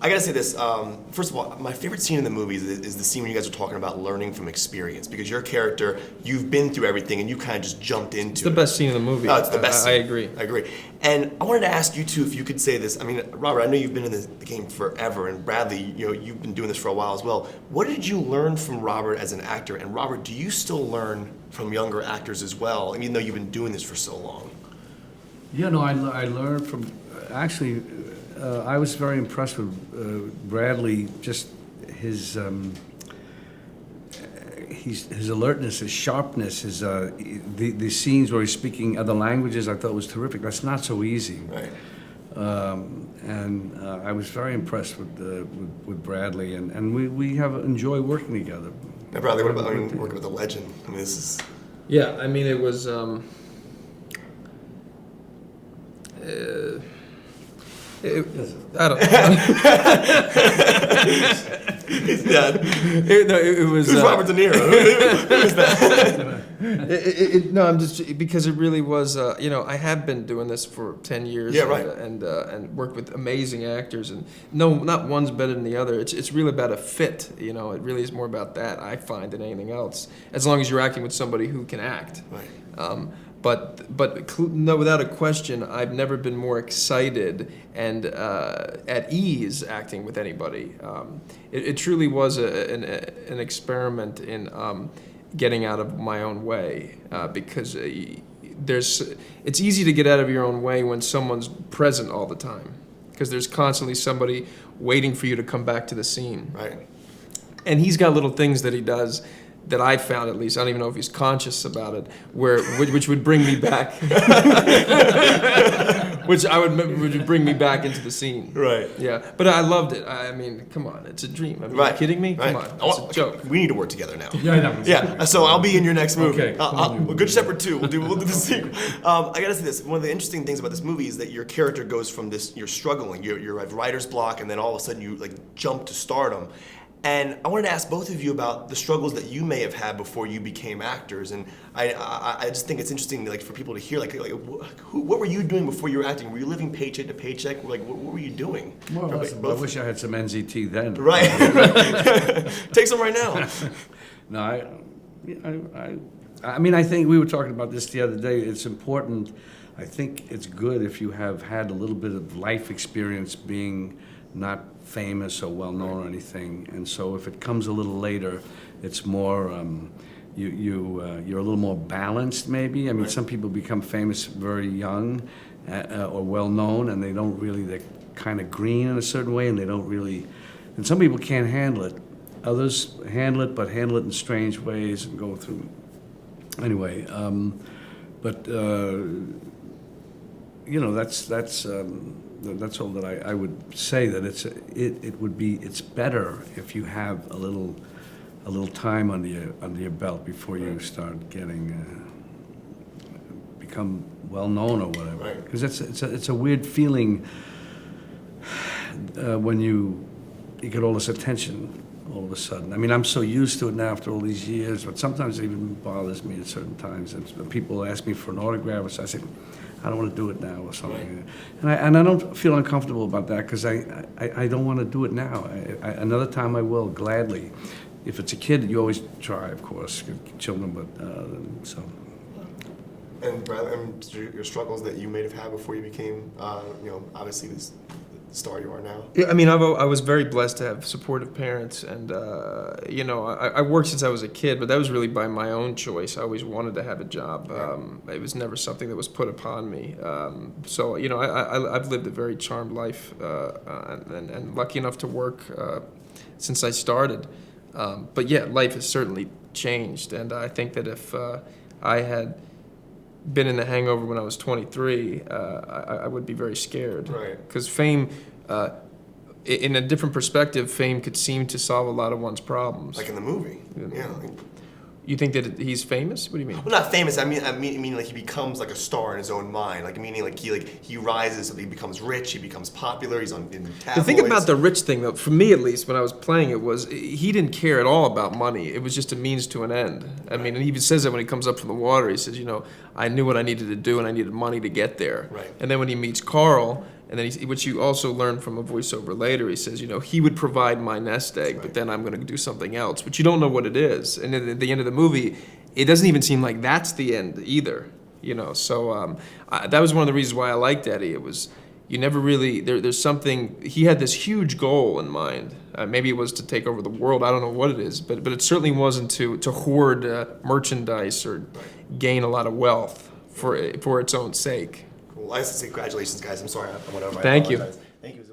I gotta say this. First of all, my favorite scene in the movie is the scene when you guys are talking about learning from experience, because your character, you've been through everything and you kind of just jumped into it. It's the best scene in the movie. Oh, it's the best scene. I agree. I agree. And I wanted to ask you too if you could say this. I mean, Robert, I know you've been in the game forever, and Bradley, you've been doing this for a while as well. What did you learn from Robert as an actor? And Robert, do you still learn from younger actors as well, even though you've been doing this for so long? Yeah, no, I learned from, actually, I was very impressed with Bradley, just his alertness, his sharpness, the scenes where he's speaking other languages, I thought was terrific. That's not so easy. Right. And I was very impressed with Bradley, and we have enjoyed working together. Now, Bradley, what about working with a legend? I mean, this is... Yeah, I mean, it was... I don't know. He's dead. It was Who's Robert De Niro? Who is that? No, I'm just because it really was. I have been doing this for 10 years. Yeah, right. And worked with amazing actors, and no, not one's better than the other. It's really about a fit. It really is more about that, I find, than anything else. As long as you're acting with somebody who can act. Right. But no, without a question, I've never been more excited and at ease acting with anybody. It truly was an experiment in getting out of my own way, because it's easy to get out of your own way when someone's present all the time, because there's constantly somebody waiting for you to come back to the scene. Right. And he's got little things that he does that I found, at least, I don't even know if he's conscious about it, which would bring me back, which would bring me back into the scene. Right. Yeah, but I loved it. I mean, come on, it's a dream. I mean, Right. Are you kidding me? Right. Come on, it's a joke. We need to work together now. Yeah. So I'll be in your next movie. Okay, well, Good Shepherd 2. We'll do the sequel. I gotta say this. One of the interesting things about this movie is that your character goes from this, you're struggling, you're at writer's block, and then all of a sudden you jump to stardom. And I wanted to ask both of you about the struggles that you may have had before you became actors. And I just think it's interesting, for people to hear, what were you doing before you were acting? Were you living paycheck to paycheck? What were you doing? More or less. I wish I had some NZT then. Right. Take some right now. No, I mean, I think we were talking about this the other day. It's important. I think it's good if you have had a little bit of life experience being not famous or well known or anything, and so if it comes a little later, it's more you're a little more balanced, maybe. I mean, some people become famous very young or well known, and they're kind of green in a certain way, and they don't really. And some people can't handle it. Others handle it, but handle it in strange ways and go through. Anyway, that's all that I would say. That it's better if you have a little time under your belt before you start become well known or whatever. Because it's a weird feeling when you get all this attention all of a sudden. I mean, I'm so used to it now after all these years, but sometimes it even bothers me at certain times. And people ask me for an autograph, so I say, I don't want to do it now or something. Right. And I don't feel uncomfortable about that, because I don't want to do it now. Another time I will, gladly. If it's a kid, you always try, of course, children, but so. And your struggles that you may have had before you became, obviously this star you are now. Yeah, I mean, I was very blessed to have supportive parents, and I worked since I was a kid, but that was really by my own choice. I always wanted to have a job. It was never something that was put upon me. So I've lived a very charmed life, and lucky enough to work since I started. But yeah, life has certainly changed, and I think that if I had been in The Hangover when I was 23, I would be very scared. Right. Because fame, in a different perspective, fame could seem to solve a lot of one's problems. Like in the movie. Yeah. You think that he's famous? What do you mean? Well, not famous. I mean, he becomes like a star in his own mind. Meaning he rises, he becomes rich, he becomes popular. He's in tabloids. The thing about the rich thing, though, for me at least, when I was playing it, was he didn't care at all about money. It was just a means to an end. I mean, and he even says that when he comes up from the water. He says, I knew what I needed to do, and I needed money to get there. Right. And then when he meets Carl, And then which you also learn from a voiceover later, he says, he would provide my nest egg, but then I'm going to do something else, but you don't know what it is. And then at the end of the movie, it doesn't even seem like that's the end either, So that was one of the reasons why I liked Eddie. It was, you never really, there's something, he had this huge goal in mind. Maybe it was to take over the world, I don't know what it is, but it certainly wasn't to hoard merchandise or gain a lot of wealth for its own sake. Well, I just say congratulations, guys. I'm sorry I went over. Thank you. Thank you.